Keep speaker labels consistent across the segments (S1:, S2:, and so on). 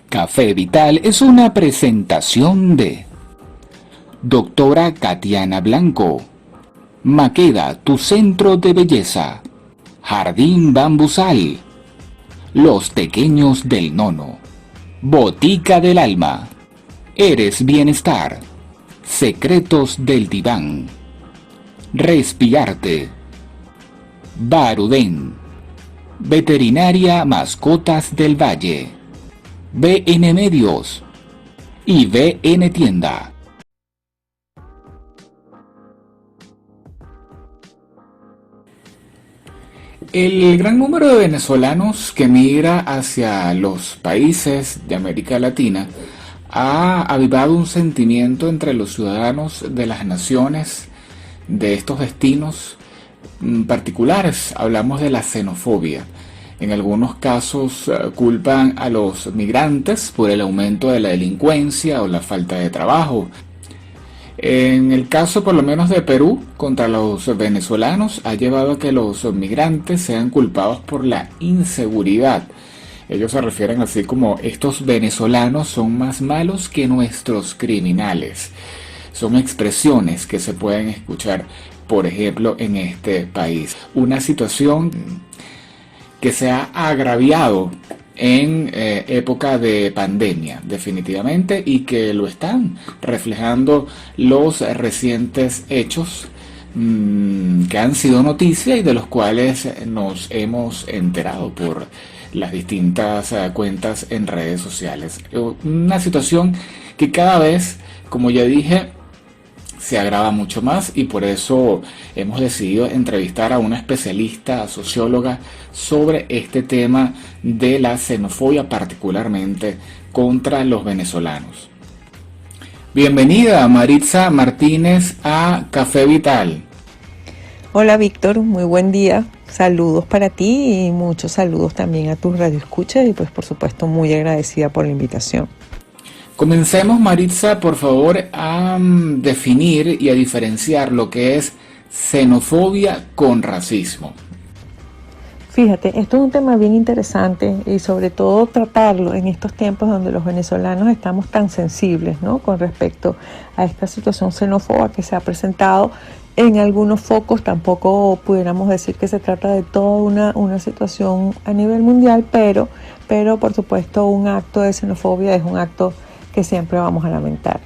S1: Café Vital es una presentación de Doctora Katiana Blanco, Maqueda, tu centro de belleza, Jardín Bambusal, Los Tequeños del Nono, Botica del Alma, Eres Bienestar, Secretos del Diván, Respirarte, Barudén, Veterinaria Mascotas del Valle, BN Medios y BN Tienda. El gran número de venezolanos que migra hacia los países de América Latina ha avivado un sentimiento entre los ciudadanos de las naciones de estos destinos particulares. Hablamos de la xenofobia. En algunos casos culpan a los migrantes por el aumento de la delincuencia o la falta de trabajo. En el caso por lo menos de Perú, contra los venezolanos, ha llevado a que los migrantes sean culpados por la inseguridad. Ellos se refieren así como: estos venezolanos son más malos que nuestros criminales. Son expresiones que se pueden escuchar, por ejemplo, en este país. Una situación que se ha agraviado en época de pandemia, definitivamente, y que lo están reflejando los recientes hechos que han sido noticia y de los cuales nos hemos enterado por las distintas cuentas en redes sociales. Una situación que cada vez, como ya dije, se agrava mucho más, y por eso hemos decidido entrevistar a una especialista socióloga sobre este tema de la xenofobia, particularmente contra los venezolanos. Bienvenida, Maritza Martínez, a Café Vital.
S2: Hola Víctor, muy buen día. Saludos para ti y muchos saludos también a tus radioescuchas, y pues por supuesto muy agradecida por la invitación.
S1: Comencemos, Maritza, por favor, a definir y a diferenciar lo que es xenofobia con racismo.
S2: Fíjate, esto es un tema bien interesante, y sobre todo tratarlo en estos tiempos donde los venezolanos estamos tan sensibles, ¿no?, con respecto a esta situación xenófoba que se ha presentado en algunos focos. Tampoco pudiéramos decir que se trata de toda una situación a nivel mundial, pero por supuesto un acto de xenofobia es un acto que siempre vamos a lamentar.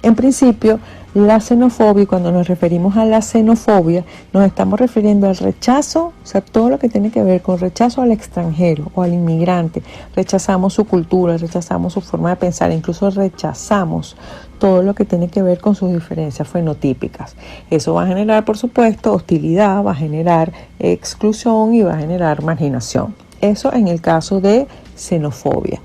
S2: En principio, la xenofobia, cuando nos referimos a la xenofobia, nos estamos refiriendo al rechazo, o sea, todo lo que tiene que ver con rechazo al extranjero o al inmigrante. Rechazamos su cultura, rechazamos su forma de pensar, incluso rechazamos todo lo que tiene que ver con sus diferencias fenotípicas. Eso va a generar, por supuesto, hostilidad, va a generar exclusión y va a generar marginación. Eso en el caso de xenofobia.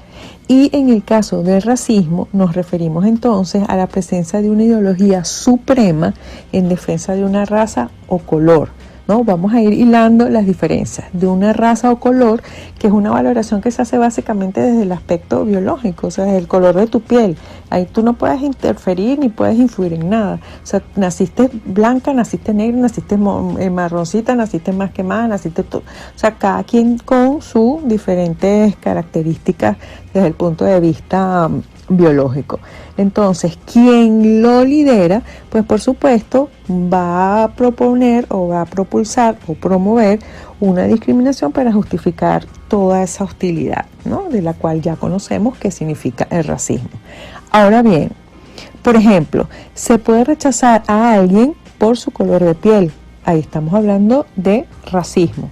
S2: Y en el caso del racismo nos referimos entonces a la presencia de una ideología suprema en defensa de una raza o color, ¿no? Vamos a ir hilando las diferencias de una raza o color, que es una valoración que se hace básicamente desde el aspecto biológico, o sea, desde el color de tu piel. Ahí tú no puedes interferir ni puedes influir en nada. O sea, naciste blanca, naciste negra, naciste marroncita, naciste más quemada, naciste todo. O sea, cada quien con sus diferentes características desde el punto de vista biológico. Entonces, quien lo lidera, pues por supuesto va a proponer o va a propulsar o promover una discriminación para justificar toda esa hostilidad, ¿no?, de la cual ya conocemos qué significa el racismo. Ahora bien, por ejemplo, se puede rechazar a alguien por su color de piel. Ahí estamos hablando de racismo.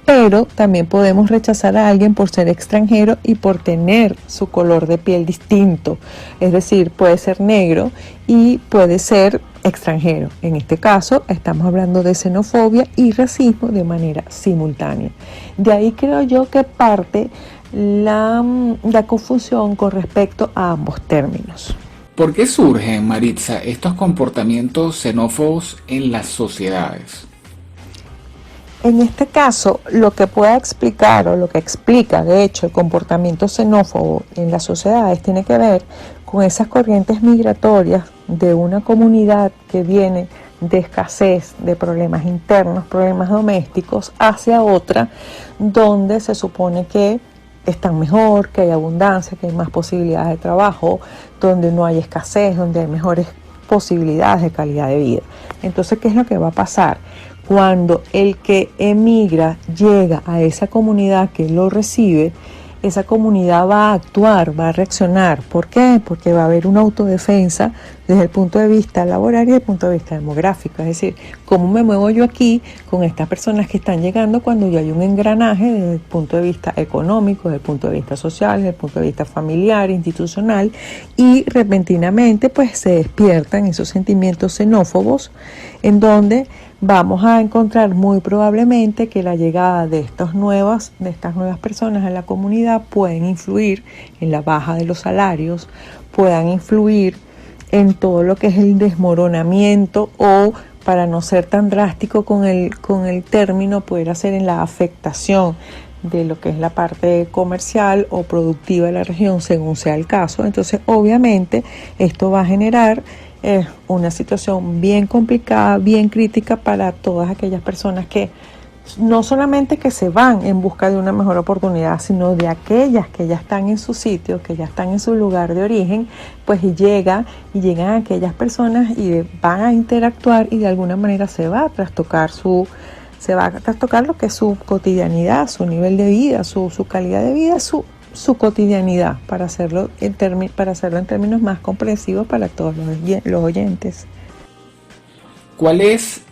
S2: Pero también podemos rechazar a alguien por ser extranjero y por tener su color de piel distinto. Es decir, puede ser negro y puede ser extranjero. En este caso estamos hablando de xenofobia y racismo de manera simultánea. De ahí creo yo que parte la confusión con respecto a ambos términos.
S1: ¿Por qué surgen, Maritza, estos comportamientos xenófobos en las sociedades?
S2: En este caso, lo que pueda explicar o lo que explica, de hecho, el comportamiento xenófobo en las sociedades tiene que ver con esas corrientes migratorias de una comunidad que viene de escasez, de problemas internos, problemas domésticos, hacia otra donde se supone que están mejor, que hay abundancia, que hay más posibilidades de trabajo, donde no hay escasez, donde hay mejores posibilidades de calidad de vida. Entonces, ¿qué es lo que va a pasar? Cuando el que emigra llega a esa comunidad que lo recibe, esa comunidad va a actuar, va a reaccionar. ¿Por qué? Porque va a haber una autodefensa desde el punto de vista laboral y desde el punto de vista demográfico. Es decir, ¿cómo me muevo yo aquí con estas personas que están llegando cuando ya hay un engranaje desde el punto de vista económico, desde el punto de vista social, desde el punto de vista familiar, institucional, y repentinamente pues se despiertan esos sentimientos xenófobos en donde vamos a encontrar muy probablemente que la llegada de estas nuevas personas a la comunidad pueden influir en la baja de los salarios, puedan influir en todo lo que es el desmoronamiento o, para no ser tan drástico con el término, poder hacer en la afectación de lo que es la parte comercial o productiva de la región, según sea el caso. Entonces, obviamente, esto va a generar una situación bien complicada, bien crítica para todas aquellas personas que no solamente que se van en busca de una mejor oportunidad, sino de aquellas que ya están en su sitio, que ya están en su lugar de origen, pues llegan aquellas personas y van a interactuar y de alguna manera se va a trastocar lo que es su cotidianidad, su nivel de vida, su calidad de vida, su cotidianidad, para hacerlo en términos más comprensivos para todos los oyentes.
S1: ¿Cuál es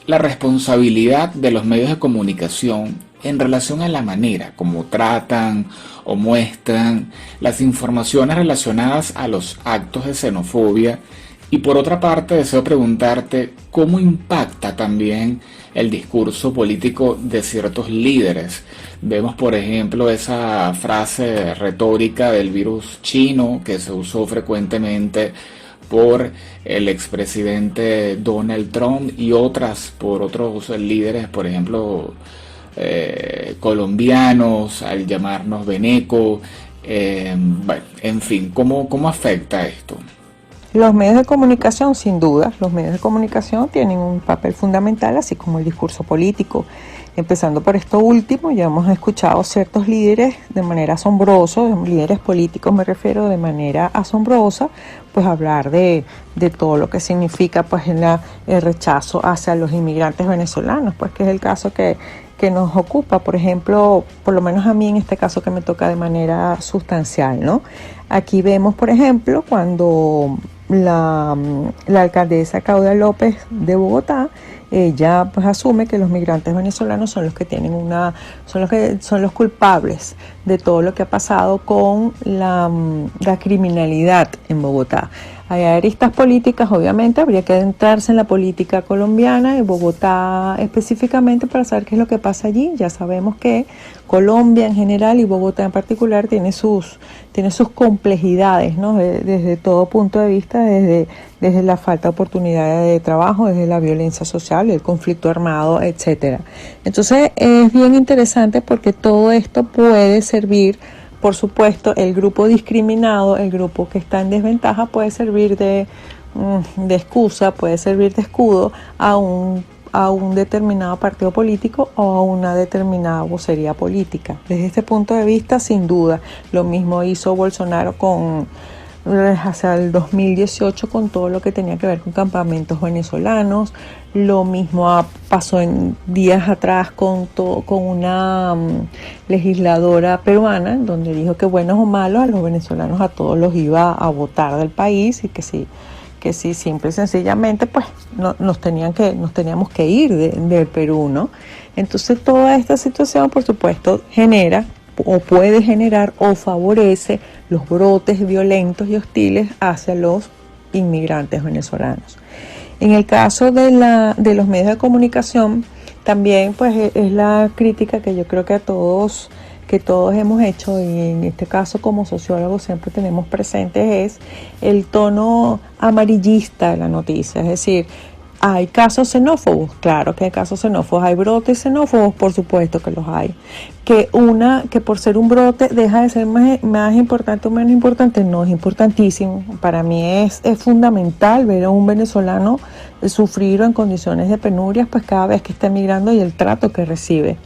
S1: la responsabilidad de los medios de comunicación en relación a la manera como tratan o muestran las informaciones relacionadas a los actos de xenofobia? Y por otra parte, deseo preguntarte cómo impacta también el discurso político de ciertos líderes. Vemos, por ejemplo, esa frase retórica del virus chino que se usó frecuentemente por el expresidente Donald Trump y otras por otros líderes, por ejemplo, colombianos, al llamarnos veneco. Bueno, en fin, ¿cómo afecta esto?
S2: Los medios de comunicación, sin duda, los medios de comunicación tienen un papel fundamental, así como el discurso político. Empezando por esto último, ya hemos escuchado ciertos líderes de manera asombrosa, líderes políticos me refiero, de manera asombrosa, pues hablar de todo lo que significa pues el rechazo hacia los inmigrantes venezolanos, pues que es el caso que nos ocupa, por ejemplo, por lo menos a mí en este caso que me toca de manera sustancial, ¿no? Aquí vemos, por ejemplo, cuando la alcaldesa Claudia López de Bogotá, ella pues asume que los migrantes venezolanos son los que son los culpables de todo lo que ha pasado con la criminalidad en Bogotá. Hay aristas políticas, obviamente, habría que adentrarse en la política colombiana, de Bogotá específicamente, para saber qué es lo que pasa allí. Ya sabemos que Colombia en general y Bogotá en particular tiene sus complejidades, ¿no? Desde todo punto de vista, desde la falta de oportunidades de trabajo, desde la violencia social, el conflicto armado, etcétera. Entonces es bien interesante porque todo esto puede servir. Por supuesto, el grupo discriminado, el grupo que está en desventaja, puede servir de excusa, puede servir de escudo a un determinado partido político o a una determinada vocería política. Desde este punto de vista, sin duda, lo mismo hizo Bolsonaro hacia el 2018 con todo lo que tenía que ver con campamentos venezolanos. Lo mismo pasó en días atrás con una legisladora peruana, donde dijo que buenos o malos a los venezolanos a todos los iba a votar del país y que sí, simple y sencillamente pues nos teníamos que ir del Perú, ¿no? Entonces toda esta situación, por supuesto, genera o puede generar o favorece los brotes violentos y hostiles hacia los inmigrantes venezolanos. En el caso de los medios de comunicación, también pues es la crítica que yo creo que todos hemos hecho, y en este caso como sociólogos siempre tenemos presente, es el tono amarillista de la noticia. Es decir, ¿hay casos xenófobos? Claro que hay casos xenófobos. ¿Hay brotes xenófobos? Por supuesto que los hay. Que por ser un brote deja de ser más importante o menos importante, no, es importantísimo. Para mí es fundamental ver a un venezolano sufrir o en condiciones de penurias, pues cada vez que está emigrando y el trato que recibe.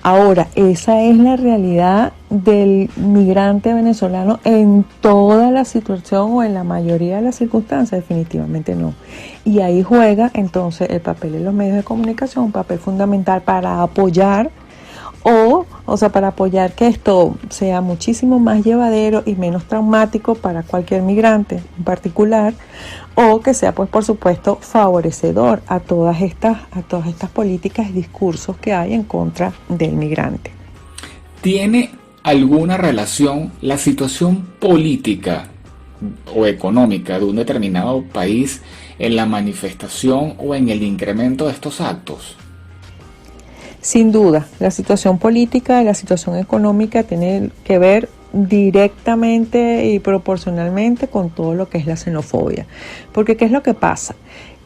S2: Ahora, esa es la realidad del migrante venezolano en toda la situación o en la mayoría de las circunstancias, definitivamente no. Y ahí juega entonces el papel de los medios de comunicación, un papel fundamental para apoyar o sea, para apoyar que esto sea muchísimo más llevadero y menos traumático para cualquier migrante en particular, o que sea, pues, por supuesto, favorecedor a todas estas políticas y discursos que hay en contra del migrante.
S1: ¿Tiene alguna relación la situación política o económica de un determinado país en la manifestación o en el incremento de estos actos?
S2: Sin duda, la situación política y la situación económica tienen que ver directamente y proporcionalmente con todo lo que es la xenofobia. Porque ¿qué es lo que pasa?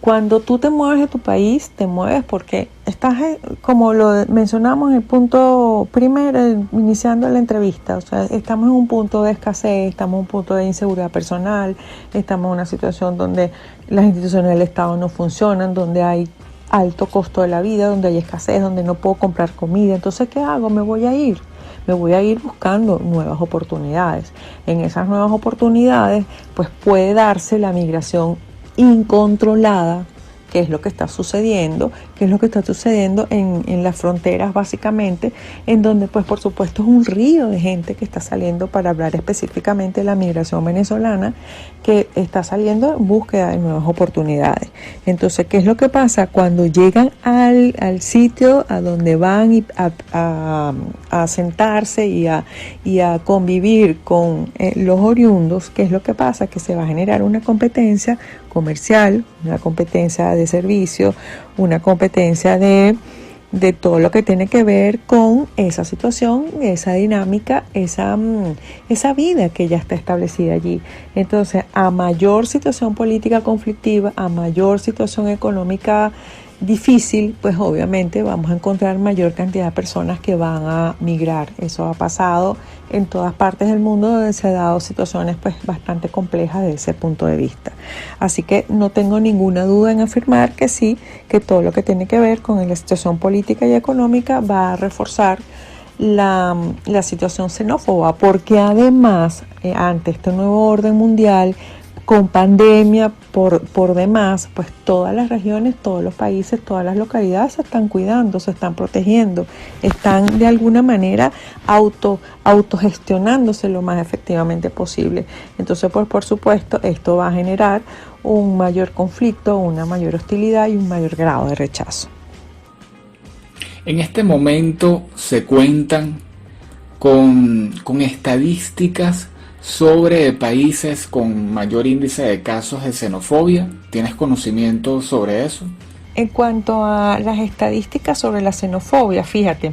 S2: Cuando tú te mueves de tu país, te mueves porque estás, como lo mencionamos en el punto primero, iniciando la entrevista, o sea, estamos en un punto de escasez, estamos en un punto de inseguridad personal, estamos en una situación donde las instituciones del Estado no funcionan, donde hay alto costo de la vida, donde hay escasez, donde no puedo comprar comida. Entonces, ¿qué hago? Me voy a ir buscando nuevas oportunidades. En esas nuevas oportunidades, pues puede darse la migración incontrolada, que es lo que está sucediendo, en las fronteras básicamente, en donde pues por supuesto es un río de gente que está saliendo, para hablar específicamente de la migración venezolana, que está saliendo en búsqueda de nuevas oportunidades. Entonces, ¿qué es lo que pasa? Cuando llegan al sitio a donde van a sentarse y a convivir con los oriundos, ¿qué es lo que pasa? Que se va a generar una competencia comercial, una competencia de servicio, una competencia de todo lo que tiene que ver con esa situación, esa dinámica, esa vida que ya está establecida allí. Entonces, a mayor situación política conflictiva, a mayor situación económica difícil, pues obviamente vamos a encontrar mayor cantidad de personas que van a migrar. Eso ha pasado en todas partes del mundo, donde se han dado situaciones pues bastante complejas desde ese punto de vista. Así que no tengo ninguna duda en afirmar que sí, que todo lo que tiene que ver con la situación política y económica va a reforzar la situación xenófoba, porque además, ante este nuevo orden mundial, con pandemia por demás, pues todas las regiones, todos los países, todas las localidades se están cuidando, se están protegiendo, están de alguna manera autogestionándose lo más efectivamente posible. Entonces, pues por supuesto, esto va a generar un mayor conflicto, una mayor hostilidad y un mayor grado de rechazo.
S1: En este momento se cuentan con estadísticas sobre países con mayor índice de casos de xenofobia. ¿Tienes conocimiento sobre eso?
S2: En cuanto a las estadísticas sobre la xenofobia, fíjate,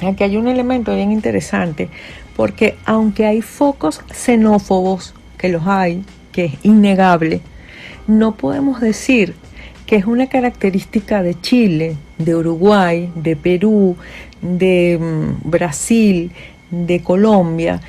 S2: aquí hay un elemento bien interesante, porque aunque hay focos xenófobos, que los hay, que es innegable, no podemos decir que es una característica de Chile, de Uruguay, de Perú, de Brasil, de Colombia,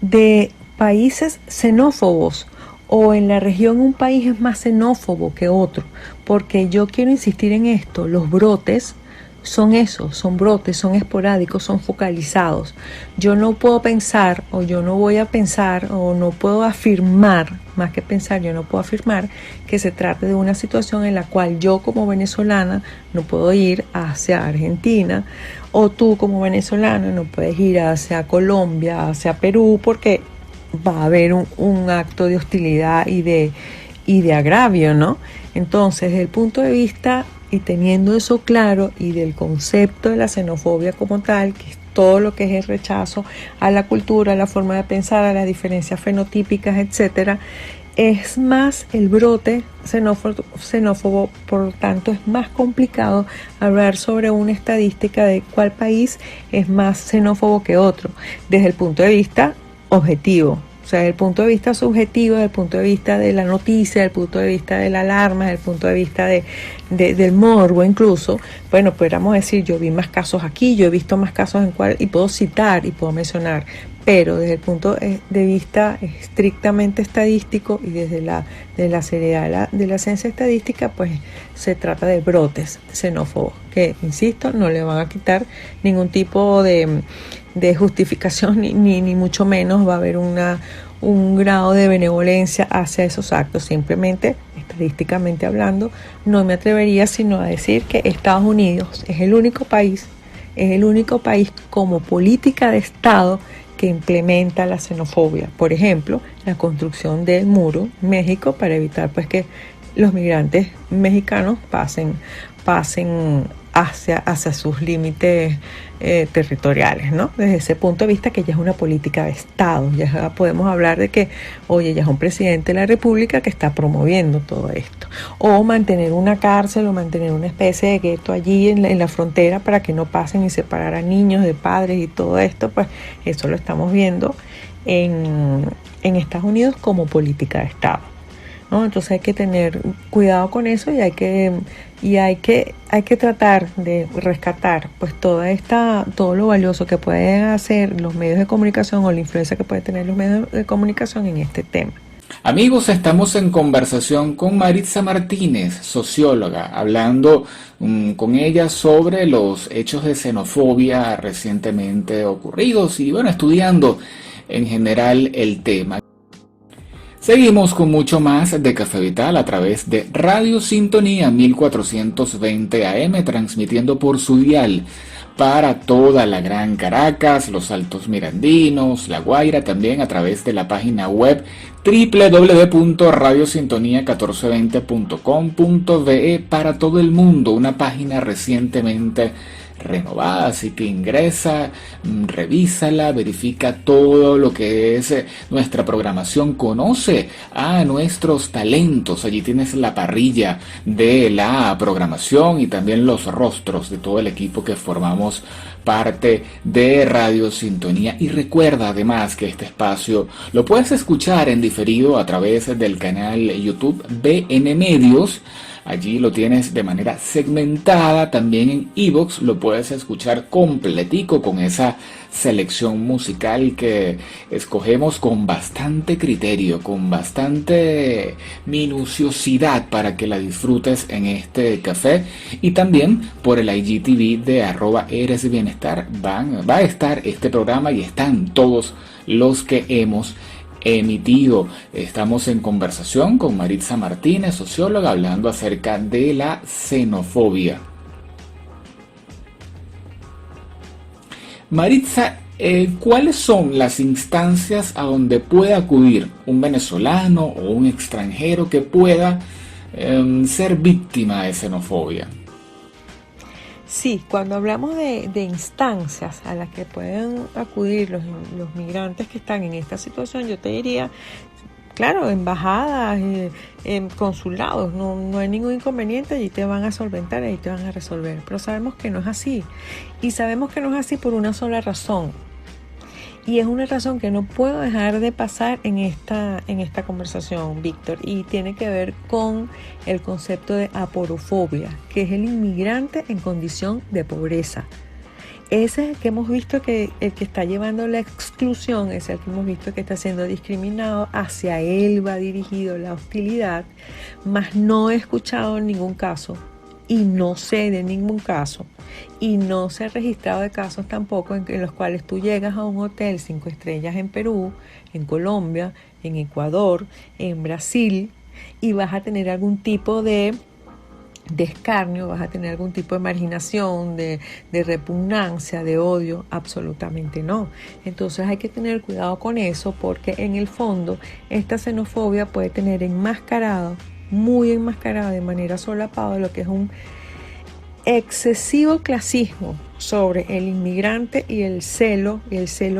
S2: de países xenófobos, o en la región un país es más xenófobo que otro, porque yo quiero insistir en esto, los brotes son eso, son brotes, son esporádicos, son focalizados. Yo no puedo pensar, o yo no voy a pensar, o no puedo afirmar, más que pensar, yo no puedo afirmar que se trate de una situación en la cual yo como venezolana no puedo ir hacia Argentina, o tú como venezolano no puedes ir hacia Colombia, hacia Perú, porque va a haber un acto de hostilidad y de agravio, ¿no? Entonces, desde el punto de vista, y teniendo eso claro, y del concepto de la xenofobia como tal, que es todo lo que es el rechazo a la cultura, a la forma de pensar, a las diferencias fenotípicas, etcétera, es más el brote xenófobo, por lo tanto es más complicado hablar sobre una estadística de cuál país es más xenófobo que otro, desde el punto de vista objetivo, sea, desde el punto de vista subjetivo, desde el punto de vista de la noticia, desde el punto de vista de la alarma, desde el punto de vista del morbo incluso, bueno, podríamos decir, yo vi más casos aquí, yo he visto más casos en cual, y puedo citar y puedo mencionar, pero desde el punto de vista estrictamente estadístico y desde la seriedad de la ciencia estadística, pues se trata de brotes xenófobos, que, insisto, no le van a quitar ningún tipo de justificación ni mucho menos va a haber un grado de benevolencia hacia esos actos. Simplemente, estadísticamente hablando, no me atrevería sino a decir que Estados Unidos es el único país como política de Estado que implementa la xenofobia. Por ejemplo, la construcción del muro en México para evitar pues que los migrantes mexicanos pasen hacia sus límites territoriales, ¿no? Desde ese punto de vista que ya es una política de Estado, ya podemos hablar de que, oye, ya es un presidente de la República que está promoviendo todo esto. O mantener una cárcel o mantener una especie de gueto allí en la frontera para que no pasen y separar a niños de padres y todo esto, pues eso lo estamos viendo en Estados Unidos como política de Estado, ¿no? Entonces hay que tener cuidado con eso y hay que tratar de rescatar pues todo lo valioso que pueden hacer los medios de comunicación o la influencia que pueden tener los medios de comunicación en este tema.
S1: Amigos, estamos en conversación con Maritza Martínez, socióloga, hablando con ella sobre los hechos de xenofobia recientemente ocurridos y bueno, estudiando en general el tema. Seguimos con mucho más de Café Vital a través de Radio Sintonía 1420 AM, transmitiendo por su dial para toda la Gran Caracas, los Altos Mirandinos, La Guaira, también a través de la página web www.radiosintonía1420.com.be para todo el mundo, una página recientemente renovada, así que ingresa, revísala, verifica todo lo que es nuestra programación, conoce a nuestros talentos, allí tienes la parrilla de la programación y también los rostros de todo el equipo que formamos parte de Radio Sintonía. Y recuerda además que este espacio lo puedes escuchar en diferido a través del canal YouTube BN Medios. Allí lo tienes de manera segmentada, también en iVoox lo puedes escuchar completico con esa selección musical que escogemos con bastante criterio, con bastante minuciosidad para que la disfrutes en este café. Y también por el IGTV de @eresbienestar va a estar este programa y están todos los que hemos emitido. Estamos en conversación con Maritza Martínez, socióloga, hablando acerca de la xenofobia. Maritza, ¿cuáles son las instancias a donde puede acudir un venezolano o un extranjero que pueda ser víctima de xenofobia?
S2: Sí, cuando hablamos de instancias a las que pueden acudir los migrantes que están en esta situación, yo te diría, claro, embajadas, consulados, no hay ningún inconveniente, allí te van a solventar, allí te van a resolver. Pero sabemos que no es así. Y sabemos que no es así por una sola razón. Y es una razón que no puedo dejar de pasar en esta conversación, Víctor, y tiene que ver con el concepto de aporofobia, que es el inmigrante en condición de pobreza. Ese es el que hemos visto que el que está llevando la exclusión, es el que hemos visto que está siendo discriminado, hacia él va dirigido la hostilidad, mas no he escuchado en ningún caso y no sé de ningún caso y no se ha registrado de casos tampoco en los cuales tú llegas a un hotel 5 estrellas en Perú, en Colombia, en Ecuador, en Brasil y vas a tener algún tipo de escarnio, vas a tener algún tipo de marginación, de repugnancia, de odio. Absolutamente no. Entonces hay que tener cuidado con eso porque en el fondo esta xenofobia puede tener enmascarado, muy enmascarado, de manera solapada, lo que es un excesivo clasismo sobre el inmigrante y el celo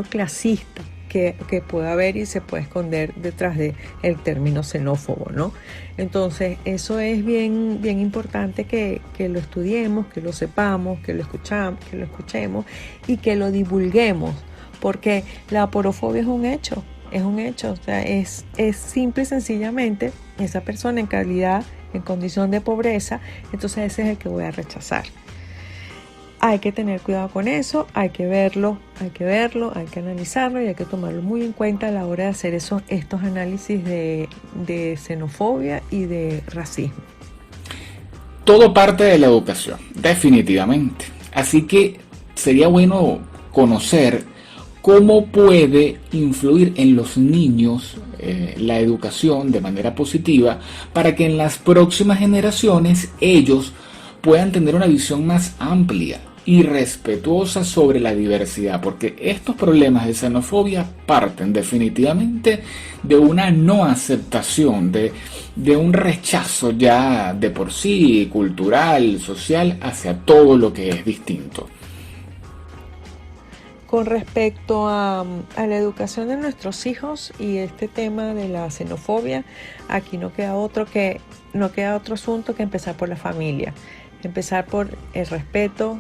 S2: clasista que puede haber y se puede esconder detrás del término xenófobo, ¿no? Entonces eso es bien importante que lo estudiemos, que lo sepamos, que lo escuchemos y que lo divulguemos, porque la aporofobia es un hecho. es un hecho. O sea, es simple y sencillamente esa persona en condición de pobreza, entonces ese es el que voy a rechazar. Hay que tener cuidado con eso, hay que verlo, hay que analizarlo y hay que tomarlo muy en cuenta a la hora de hacer estos análisis de xenofobia y de racismo.
S1: Todo parte de la educación, definitivamente. Así que sería bueno conocer cómo puede influir en los niños la educación de manera positiva para que en las próximas generaciones ellos puedan tener una visión más amplia y respetuosa sobre la diversidad, porque estos problemas de xenofobia parten definitivamente de una no aceptación, de un rechazo ya de por sí cultural, social, hacia todo lo que es distinto.
S2: Con respecto a la educación de nuestros hijos y este tema de la xenofobia, aquí no queda otro asunto que empezar por la familia. Empezar por el respeto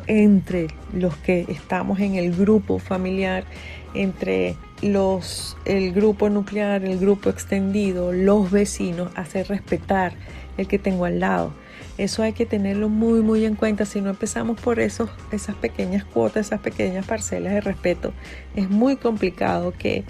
S2: entre los que estamos en el grupo familiar, entre el grupo nuclear, el grupo extendido, los vecinos, hacer respetar el que tengo al lado. Eso hay que tenerlo muy, muy en cuenta. Si no empezamos por esas pequeñas cuotas, esas pequeñas parcelas de respeto, es muy complicado que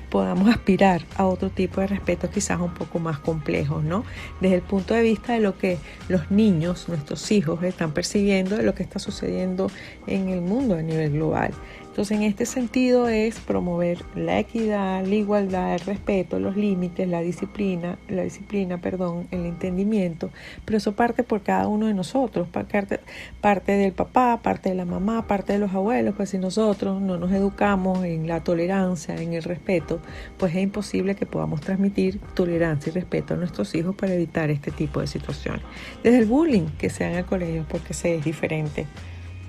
S2: podamos aspirar a otro tipo de respeto quizás un poco más complejos, ¿no? Desde el punto de vista de lo que los niños, nuestros hijos, están percibiendo de lo que está sucediendo en el mundo a nivel global. Entonces, en este sentido es promover la equidad, la igualdad, el respeto, los límites, la disciplina, el entendimiento, pero eso parte por cada uno de nosotros, parte del papá, parte de la mamá, parte de los abuelos. Pues si nosotros no nos educamos en la tolerancia, en el respeto, pues es imposible que podamos transmitir tolerancia y respeto a nuestros hijos para evitar este tipo de situaciones. Desde el bullying que sea en el colegio, porque se es diferente.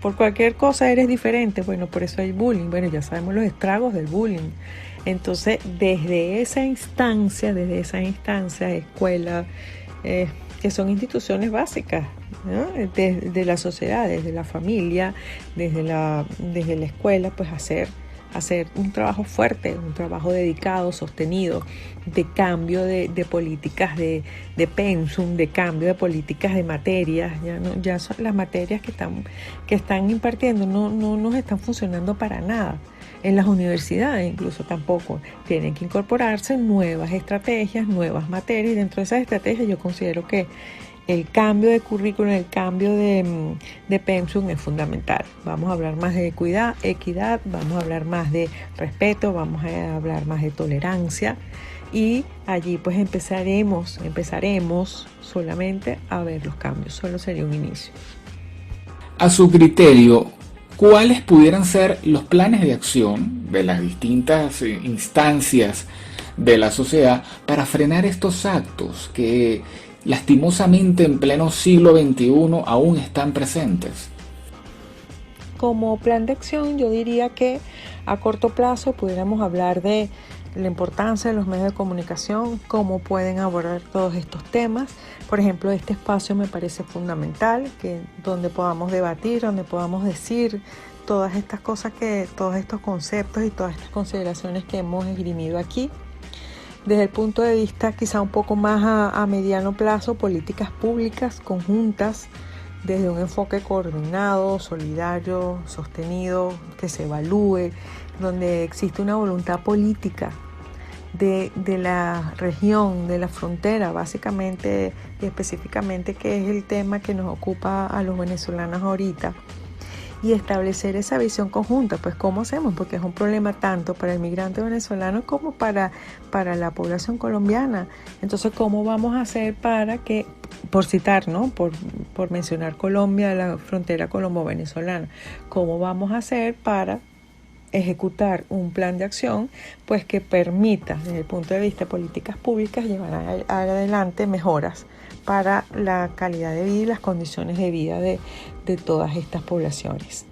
S2: Por cualquier cosa eres diferente, bueno, por eso hay bullying. Bueno, ya sabemos los estragos del bullying. Entonces, desde esa instancia, escuela, que son instituciones básicas, ¿no? De la sociedad, desde la familia, desde la escuela, pues hacer un trabajo fuerte, un trabajo dedicado, sostenido, de cambio de políticas de pensum, de cambio de políticas de materias. Ya son las materias que están impartiendo no nos están funcionando para nada. En las universidades incluso tampoco. Tienen que incorporarse nuevas estrategias, nuevas materias, y dentro de esas estrategias yo considero que el cambio de currículum, el cambio de pensum es fundamental. Vamos a hablar más de equidad, vamos a hablar más de respeto, vamos a hablar más de tolerancia, y allí pues empezaremos solamente a ver los cambios. Solo sería un inicio.
S1: A su criterio, ¿cuáles pudieran ser los planes de acción de las distintas instancias de la sociedad para frenar estos actos que lastimosamente en pleno siglo XXI aún están presentes?
S2: Como plan de acción, yo diría que a corto plazo pudiéramos hablar de la importancia de los medios de comunicación, cómo pueden abordar todos estos temas. Por ejemplo, este espacio me parece fundamental, donde podamos debatir, donde podamos decir todas estas cosas, todos estos conceptos y todas estas consideraciones que hemos esgrimido aquí. Desde el punto de vista quizá un poco más a mediano plazo, políticas públicas conjuntas, desde un enfoque coordinado, solidario, sostenido, que se evalúe, donde existe una voluntad política de la región, de la frontera, básicamente y específicamente, que es el tema que nos ocupa a los venezolanos ahorita, y establecer esa visión conjunta. Pues ¿cómo hacemos? Porque es un problema tanto para el migrante venezolano como para la población colombiana. Entonces, ¿cómo vamos a hacer para que, por citar, ¿no? por mencionar Colombia, la frontera colombo-venezolana, cómo vamos a hacer para ejecutar un plan de acción pues que permita, desde el punto de vista de políticas públicas, llevar adelante mejoras para la calidad de vida y las condiciones de vida de todas estas poblaciones?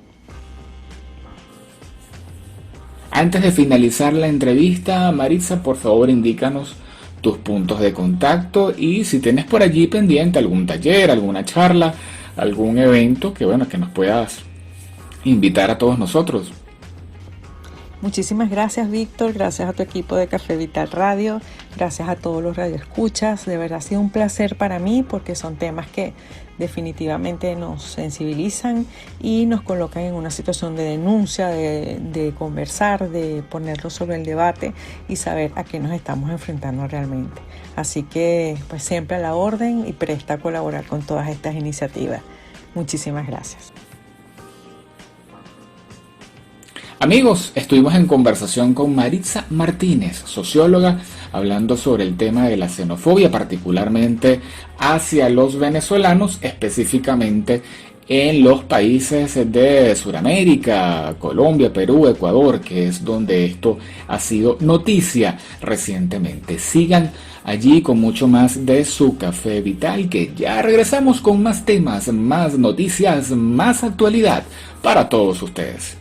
S1: Antes de finalizar la entrevista, Maritza, por favor indícanos tus puntos de contacto y si tienes por allí pendiente algún taller, alguna charla, algún evento que nos puedas invitar a todos nosotros.
S2: Muchísimas gracias, Víctor, gracias a tu equipo de Café Vital Radio, gracias a todos los radioescuchas. De verdad ha sido un placer para mí porque son temas que definitivamente nos sensibilizan y nos colocan en una situación de denuncia, de conversar, de ponerlo sobre el debate y saber a qué nos estamos enfrentando realmente. Así que pues siempre a la orden y presta a colaborar con todas estas iniciativas. Muchísimas gracias.
S1: Amigos, estuvimos en conversación con Maritza Martínez, socióloga, hablando sobre el tema de la xenofobia, particularmente hacia los venezolanos, específicamente en los países de Sudamérica, Colombia, Perú, Ecuador, que es donde esto ha sido noticia recientemente. Sigan allí con mucho más de su Café Vital, que ya regresamos con más temas, más noticias, más actualidad para todos ustedes.